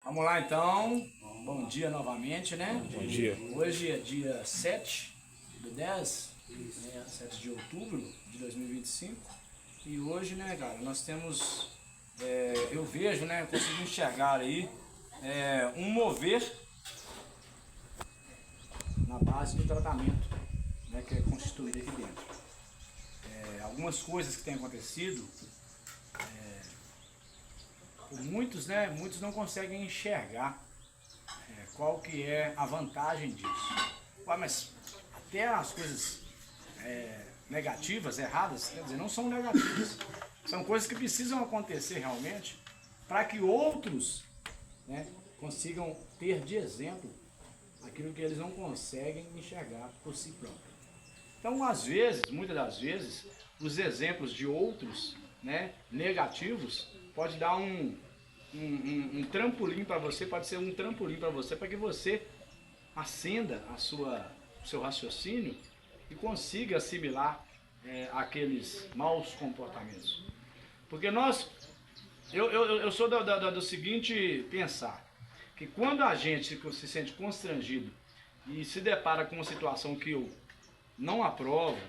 Vamos lá então, bom dia novamente, né? Bom dia. Hoje é dia 7/10, 7 de outubro de 2025. E hoje, né, cara, nós temos, eu vejo, né, consigo enxergar aí um mover na base do tratamento, né, que é constituído aqui dentro. Algumas coisas que têm acontecido, muitos não conseguem enxergar qual que é a vantagem disso. Ué, mas até as coisas negativas, erradas, quer dizer, não são negativas. São coisas que precisam acontecer realmente para que outros, né, consigam ter de exemplo aquilo que eles não conseguem enxergar por si próprios. Então, às vezes, muitas das vezes, os exemplos de outros, né, negativos, pode dar um trampolim para você, pode ser um trampolim para você, para que você acenda o seu raciocínio e consiga assimilar aqueles maus comportamentos. Porque eu sou do seguinte pensar, que quando a gente se sente constrangido e se depara com uma situação que eu não aprovo,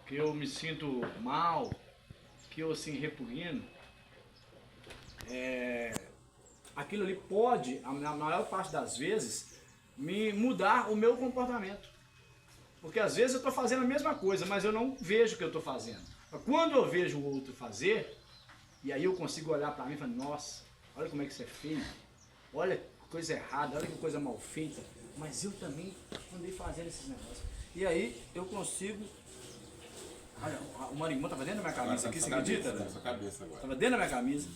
que eu me sinto mal, que eu assim repugno, aquilo ali pode, na maior parte das vezes, me mudar o meu comportamento. Porque às vezes eu estou fazendo a mesma coisa, mas eu não vejo o que eu estou fazendo. Mas quando eu vejo o outro fazer, e aí eu consigo olhar para mim e falar, nossa, olha como é que isso é feio, olha que coisa errada, olha que coisa mal feita, mas eu também andei fazendo esses negócios. E aí eu consigo... Olha, o marimbão tava dentro da minha camisa aqui, você acredita? Na sua cabeça agora. Tava dentro da minha camisa.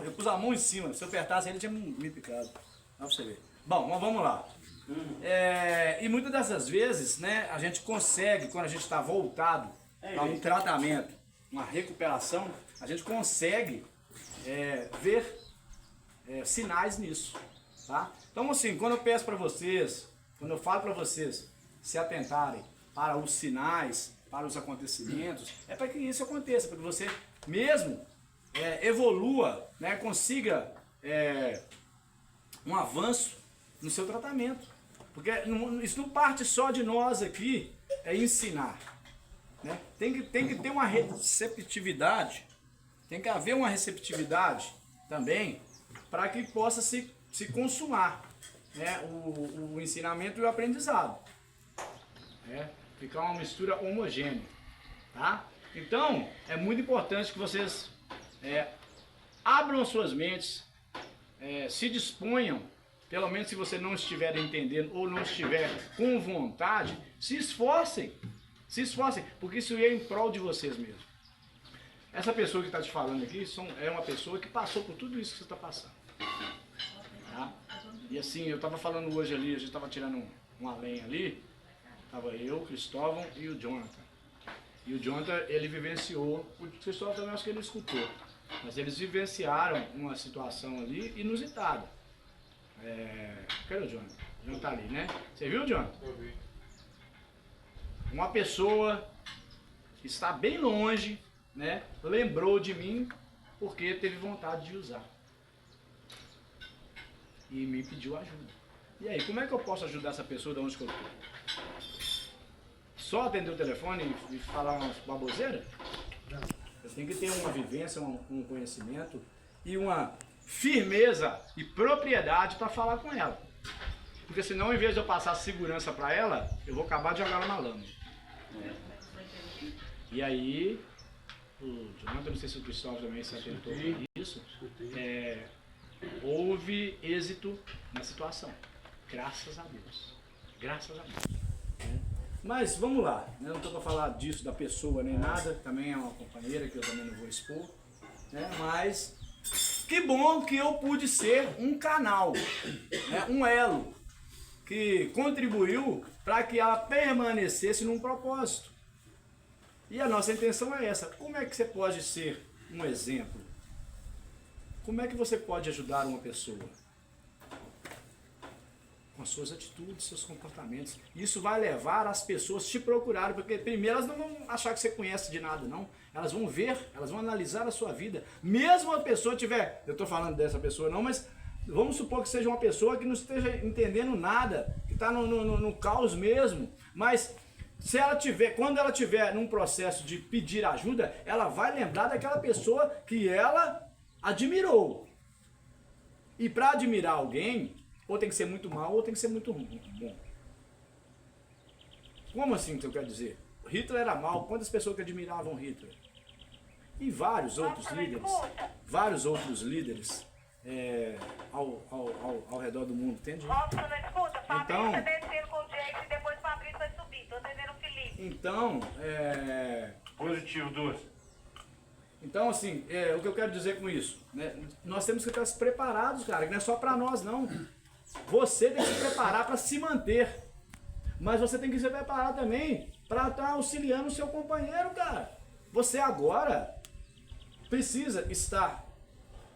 Eu pus a mão em cima. Se eu apertasse ele, tinha me picado. Dá pra você ver. Bom, mas vamos lá. E muitas dessas vezes, né, a gente consegue, quando a gente está voltado a um tratamento, uma recuperação, a gente consegue ver sinais nisso. Tá? Então, assim, quando eu peço para vocês, quando eu falo para vocês se atentarem para os sinais, para os acontecimentos, é para que isso aconteça, para que você mesmo evolua, né, consiga um avanço no seu tratamento. Porque isso não parte só de nós aqui, ensinar. Né? Tem que ter uma receptividade, tem que haver uma receptividade também para que possa se consumar, né, o ensinamento e o aprendizado. Ficar uma mistura homogênea, tá? Então, é muito importante que vocês abram as suas mentes, se disponham, pelo menos se você não estiver entendendo ou não estiver com vontade, se esforcem, porque isso é em prol de vocês mesmos. Essa pessoa que está te falando aqui é uma pessoa que passou por tudo isso que você está passando, tá? E assim, eu estava falando hoje ali, a gente estava tirando uma lenha ali, estava eu, o Cristóvão e o Jonathan. E o Jonathan, ele vivenciou, o Cristóvão também acho que ele escutou, mas eles vivenciaram uma situação ali inusitada. Cadê o Jonathan? O Jonathan tá ali, né? Você viu, Jonathan? Eu vi. Uma pessoa que está bem longe, né, lembrou de mim porque teve vontade de usar. E me pediu ajuda. E aí, como é que eu posso ajudar essa pessoa de onde que eu estou? Só atender o telefone e falar umas baboseiras? Não. Eu tenho que ter uma vivência, um conhecimento e uma firmeza e propriedade para falar com ela. Porque senão, em vez de eu passar segurança para ela, eu vou acabar de jogar ela na lama. E aí, o Jonathan, não sei se o Cristóvão também se atentou a isso, houve êxito na situação. Graças a Deus. Graças a Deus. Mas vamos lá, eu não estou para falar disso da pessoa nem nada, também é uma companheira que eu também não vou expor, né? Mas que bom que eu pude ser um canal, né? Um elo que contribuiu para que ela permanecesse num propósito. E a nossa intenção é essa. Como é que você pode ser um exemplo? Como é que você pode ajudar uma pessoa? Com as suas atitudes, seus comportamentos. Isso vai levar as pessoas te procurarem, porque primeiro elas não vão achar que você conhece de nada, não. Elas vão ver, elas vão analisar a sua vida. Mesmo a pessoa tiver, eu estou falando dessa pessoa não, mas vamos supor que seja uma pessoa que não esteja entendendo nada, que está no caos mesmo, mas se ela tiver, quando ela tiver num processo de pedir ajuda, ela vai lembrar daquela pessoa que ela admirou. E para admirar alguém, ou tem que ser muito mal, ou tem que ser muito bom. Como assim que eu quero dizer? Hitler era mal, quantas pessoas que admiravam Hitler? E vários outros líderes ao redor do mundo, entende? Então, então, positivo, duas. Então, assim, o que eu quero dizer com isso, né? Nós temos que estar preparados, cara, que não é só para nós, não. Você tem que se preparar para se manter, mas você tem que se preparar também para estar auxiliando o seu companheiro, cara. Você agora precisa estar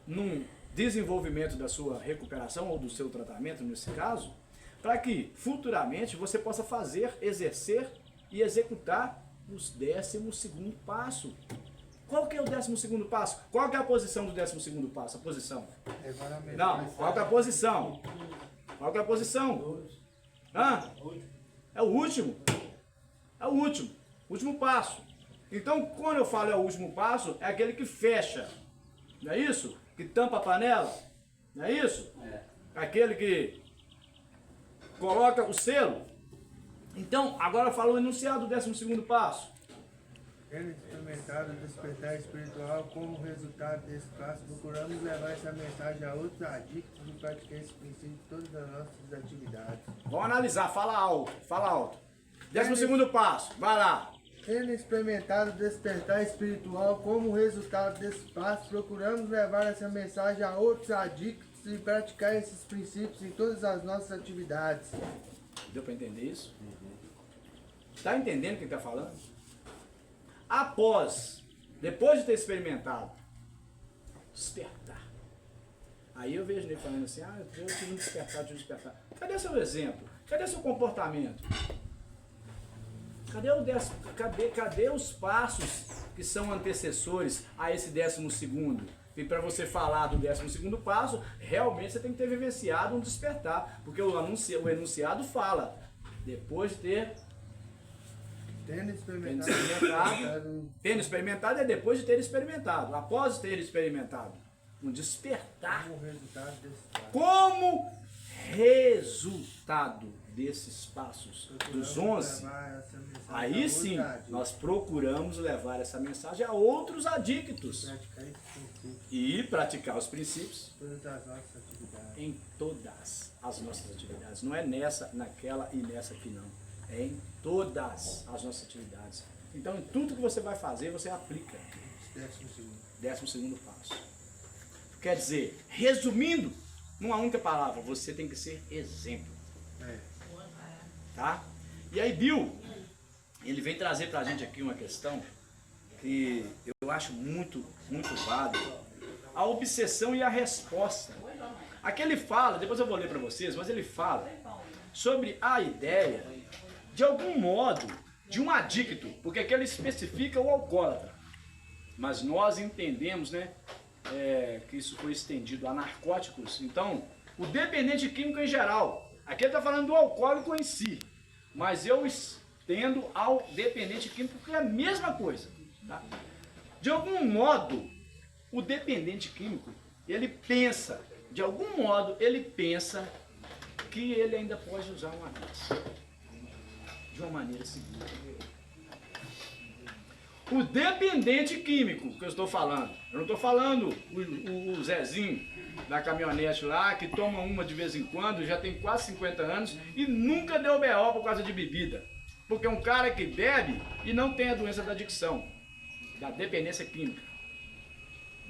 num desenvolvimento da sua recuperação ou do seu tratamento, nesse caso, para que futuramente você possa fazer, exercer e executar os 12º passo. Qual que é o 12º passo? Qual que é a posição do 12º passo? A posição? Não, qual que é a posição? Qual que é a posição? Hã? É o último. É o último. Último passo. Então, quando eu falo é o último passo, é aquele que fecha. Não é isso? Que tampa a panela. Não é isso? É. Aquele que coloca o selo. Então, agora eu falo o enunciado do 12º passo. Tendo experimentado o despertar espiritual, como resultado desse passo, procuramos levar essa mensagem a outros adictos e praticar esse princípio em todas as nossas atividades. Vamos analisar, fala alto, fala alto. 12º passo, vai lá. Tendo experimentado o despertar espiritual, como resultado desse passo, procuramos levar essa mensagem a outros adictos e praticar esses princípios em todas as nossas atividades. Deu para entender isso? Está entendendo o que ele está falando? Depois de ter experimentado, despertar. Aí eu vejo ele falando assim, eu tive um despertar, Cadê seu exemplo? Cadê seu comportamento? Cadê os passos que são antecessores a esse 12º? E para você falar do 12º passo, realmente você tem que ter vivenciado um despertar. Porque o enunciado fala, depois de ter Tendo experimentado é depois de ter experimentado, após ter experimentado. Um despertar. Como resultado desses passos, dos 11, aí sim nós procuramos levar essa mensagem a outros adictos e praticar os princípios em todas as nossas atividades. Não é nessa, naquela e nessa aqui não. É em todas as nossas atividades. Então, em tudo que você vai fazer, você aplica. 12º passo. Quer dizer, resumindo, numa única palavra, você tem que ser exemplo. Tá? E aí, Bill, ele vem trazer pra gente aqui uma questão que eu acho muito, muito válida. A obsessão e a resposta. Aqui ele fala, depois eu vou ler para vocês, mas ele fala sobre a ideia de algum modo, de um adicto, porque aqui ele especifica o alcoólatra. Mas nós entendemos, né, que isso foi estendido a narcóticos. Então, o dependente químico em geral. Aqui ele está falando do alcoólico em si. Mas eu estendo ao dependente químico, que é a mesma coisa. Tá? De algum modo, o dependente químico, ele pensa, de algum modo, ele pensa que ele ainda pode usar uma droga. De uma maneira segura. O dependente químico que eu estou falando, eu não estou falando o Zezinho da caminhonete lá, que toma uma de vez em quando, já tem quase 50 anos e nunca deu BO por causa de bebida. Porque é um cara que bebe e não tem a doença da adicção, da dependência química.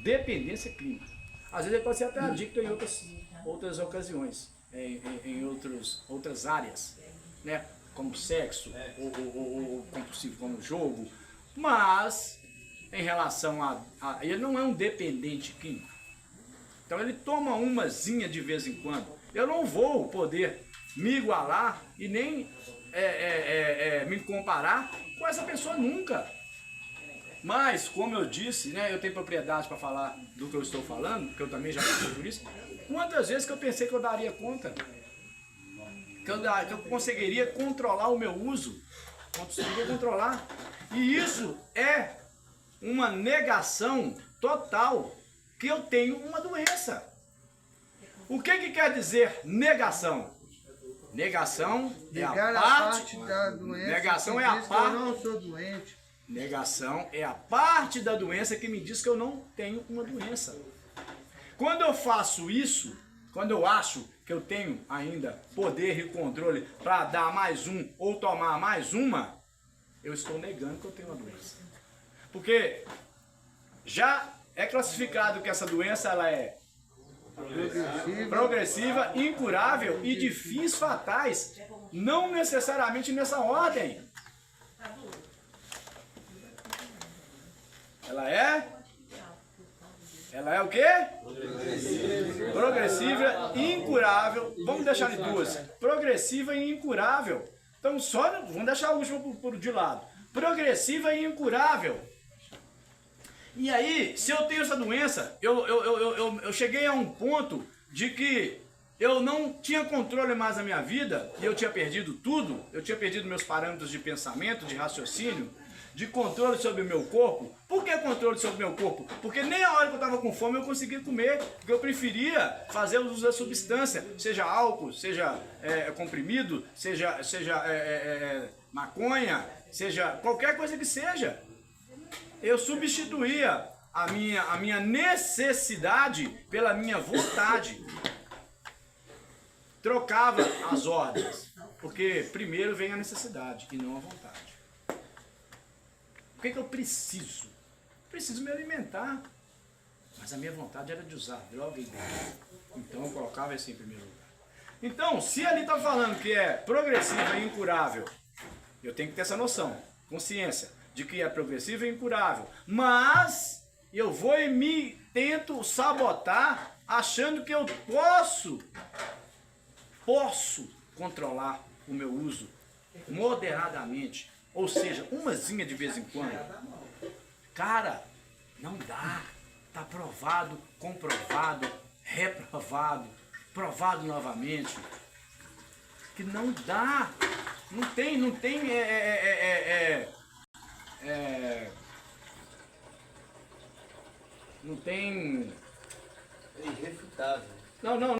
Dependência química. Às vezes ele pode ser até adicto em outras ocasiões, em outras áreas, né? Como sexo, ou compulsivo como jogo, mas em relação a... Ele não é um dependente químico. Então ele toma umazinha de vez em quando. Eu não vou poder me igualar e nem me comparar com essa pessoa nunca. Mas, como eu disse, né, eu tenho propriedade para falar do que eu estou falando, porque eu também já passei por isso. Quantas vezes que eu pensei que eu daria conta? Que eu conseguiria controlar o meu uso? Conseguiria controlar. E isso é uma negação total que eu tenho uma doença. O que quer dizer negação? Negação é a parte da doença. Negação é a parte. Eu não sou doente. Negação é a parte da doença que me diz que eu não tenho uma doença. Quando eu faço isso, quando eu acho que eu tenho ainda poder e controle para dar mais um ou tomar mais uma, eu estou negando que eu tenho uma doença. Porque já é classificado que essa doença ela é progressiva, incurável e de fins fatais, não necessariamente nessa ordem. Ela é o quê? Progressiva e incurável. Vamos deixar em duas. Progressiva e incurável. Então vamos deixar a última de lado. Progressiva e incurável. E aí, se eu tenho essa doença, eu cheguei a um ponto de que eu não tinha controle mais da minha vida, e eu tinha perdido tudo, eu tinha perdido meus parâmetros de pensamento, de raciocínio, de controle sobre o meu corpo. Por que controle sobre o meu corpo? Porque nem a hora que eu estava com fome eu conseguia comer, porque eu preferia fazer o uso da substância, seja álcool, seja comprimido, seja maconha, seja qualquer coisa que seja. Eu substituía a minha necessidade pela minha vontade. Trocava as ordens, porque primeiro vem a necessidade e não a vontade. O que eu preciso? Preciso me alimentar. Mas a minha vontade era de usar droga e droga. Então eu colocava isso em primeiro lugar. Então, se ali está falando que é progressiva e incurável, eu tenho que ter essa noção, consciência, de que é progressiva e incurável. Mas eu vou e me tento sabotar achando que eu posso controlar o meu uso moderadamente. Ou seja, umazinha de vez em quando. Cara, não dá. Está provado, comprovado, reprovado, provado novamente. Que não dá. Não tem não tem... É irrefutável. Não.